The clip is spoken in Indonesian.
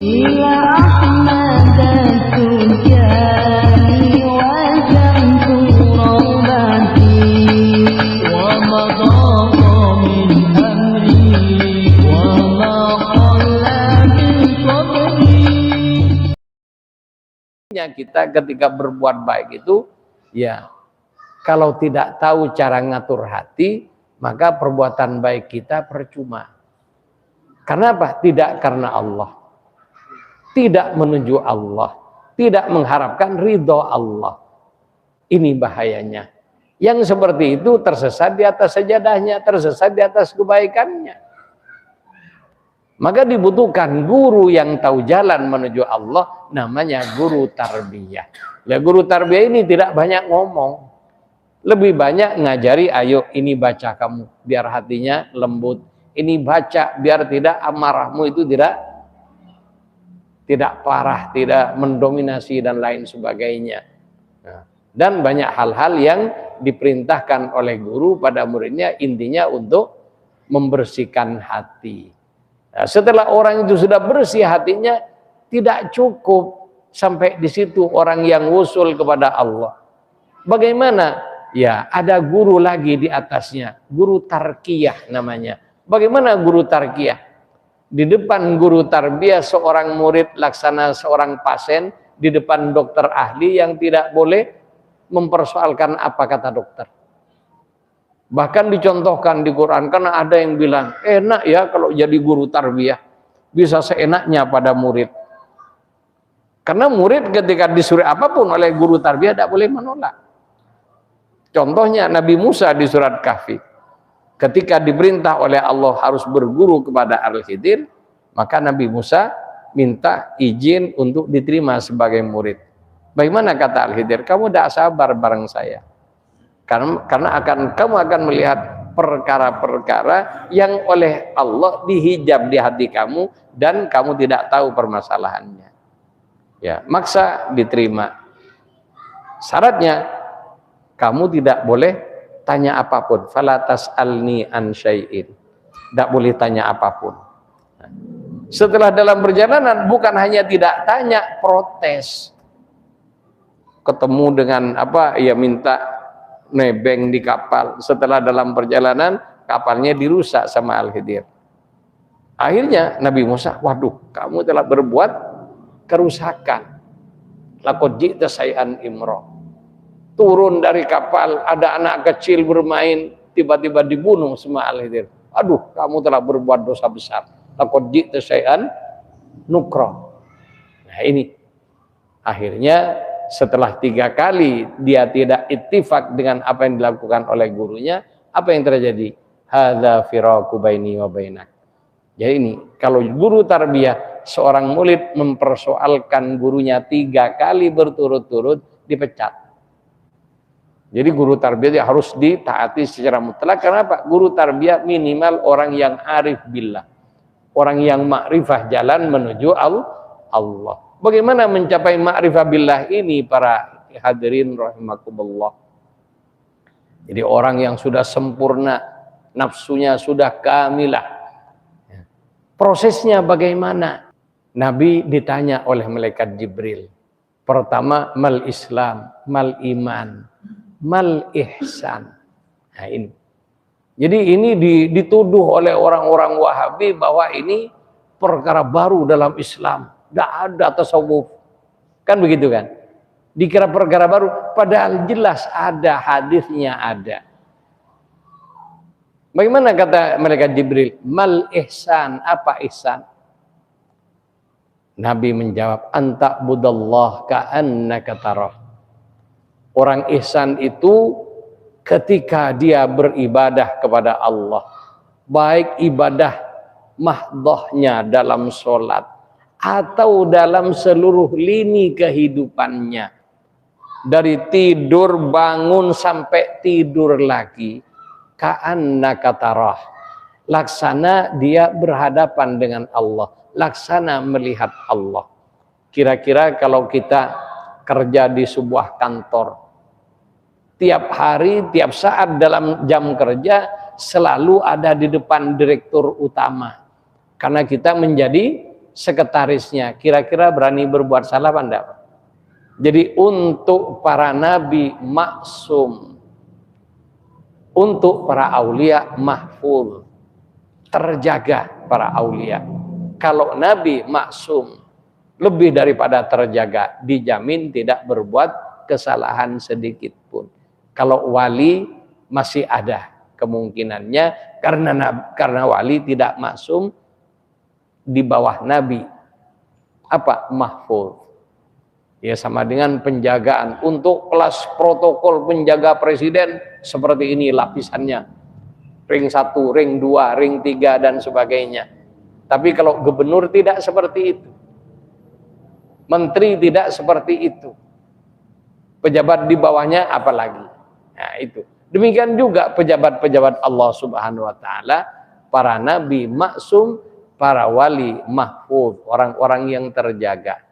يا أحمد التجاني وجمت رغبتي ومضى من أمري وما قل من صبري. Kita ketika berbuat baik itu, ya kalau tidak tahu cara ngatur hati, maka perbuatan baik kita percuma. Karena apa? Tidak karena Allah, tidak menuju Allah, tidak mengharapkan ridho Allah. Ini bahayanya. Yang seperti itu tersesat di atas sajadahnya, tersesat di atas kebaikannya. Maka dibutuhkan guru yang tahu jalan menuju Allah, namanya guru tarbiyah. Ya, guru tarbiyah ini tidak banyak ngomong, lebih banyak ngajari, ayo ini baca kamu biar hatinya lembut, ini baca biar tidak amarahmu itu tidak parah, tidak mendominasi dan lain sebagainya. Nah, dan banyak hal-hal yang diperintahkan oleh guru pada muridnya, intinya untuk membersihkan hati. Nah, setelah orang itu sudah bersih hatinya, tidak cukup sampai di situ orang yang wusul kepada Allah. Bagaimana? Ya, ada guru lagi di atasnya, guru tarkiyah namanya. Bagaimana guru tarkiyah? Di depan guru tarbiyah seorang murid laksana seorang pasien di depan dokter ahli yang tidak boleh mempersoalkan apa kata dokter. Bahkan dicontohkan di Quran, karena ada yang bilang, enak ya kalau jadi guru tarbiyah, bisa seenaknya pada murid. Karena murid ketika disuruh apapun oleh guru tarbiyah tidak boleh menolak. Contohnya Nabi Musa di surat Kahfi. Ketika diperintah oleh Allah harus berguru kepada Al-Khidir, maka Nabi Musa minta izin untuk diterima sebagai murid. Bagaimana kata Al-Khidir? Kamu tidak sabar bareng saya. Karena kamu akan melihat perkara-perkara yang oleh Allah dihijab di hati kamu dan kamu tidak tahu permasalahannya. Ya, maksa diterima. Syaratnya kamu tidak boleh tanya apapun. Fala tas'alni an syai'in. Tidak boleh tanya apapun. Setelah dalam perjalanan bukan hanya tidak tanya, protes. Ketemu dengan apa? Ya minta nebeng di kapal. Setelah dalam perjalanan kapalnya dirusak sama Al-Khidir. Akhirnya Nabi Musa, waduh, kamu telah berbuat kerusakan. Laqad ji'ta syai'an imra. Turun dari kapal, ada anak kecil bermain, tiba-tiba dibunuh sama Al-Khidir. Aduh, kamu telah berbuat dosa besar. Laqad ji'ta syai'an nukra. Nah ini akhirnya setelah 3 kali dia tidak ittifaq dengan apa yang dilakukan oleh gurunya, apa yang terjadi? Hadza firaqu baini wa bainak. Jadi ini, kalau guru tarbiyah seorang murid mempersoalkan gurunya 3 kali berturut-turut, dipecat. Jadi guru tarbiyah harus ditaati secara mutlak. Karena apa? Guru tarbiyah minimal orang yang arif billah, orang yang makrifah jalan menuju Allah. Bagaimana mencapai ma'rifah billah ini para hadirin rahimakumullah? Jadi orang yang sudah sempurna, nafsunya sudah kamilah. Prosesnya bagaimana? Nabi ditanya oleh malaikat Jibril. Pertama, mal Islam, mal iman, mal ihsan. Nah ini. Jadi ini dituduh oleh orang-orang Wahabi bahwa ini perkara baru dalam Islam. Tidak ada tasawuf. Kan begitu kan? Dikira perkara baru, padahal jelas ada hadisnya ada. Bagaimana kata malaikat Jibril? Mal ihsan, apa ihsan? Nabi menjawab, anta budallah ka'annaka tarah. Orang ihsan itu ketika dia beribadah kepada Allah, baik ibadah mahdhahnya dalam sholat atau dalam seluruh lini kehidupannya, dari tidur bangun sampai tidur lagi, ka'annaka tarah, laksana dia berhadapan dengan Allah, laksana melihat Allah. Kira-kira kalau kita kerja di sebuah kantor, tiap hari, tiap saat dalam jam kerja selalu ada di depan direktur utama, karena kita menjadi sekretarisnya kira-kira berani berbuat salah apa enggak? Jadi untuk para nabi maksum, untuk para aulia mahfuz, terjaga para aulia. Kalau nabi maksum, lebih daripada terjaga, dijamin tidak berbuat kesalahan sedikit pun. Kalau wali masih ada kemungkinannya karena wali tidak maksum, di bawah nabi apa mahfuz. Ya sama dengan penjagaan. Untuk kelas protokol penjaga presiden seperti ini lapisannya. Ring 1, ring 2, ring 3 dan sebagainya. Tapi kalau gubernur tidak seperti itu. Menteri tidak seperti itu. Pejabat di bawahnya apalagi. Nah itu. Demikian juga pejabat-pejabat Allah Subhanahu wa taala, para nabi maksum, para wali mahfuz, orang-orang yang terjaga.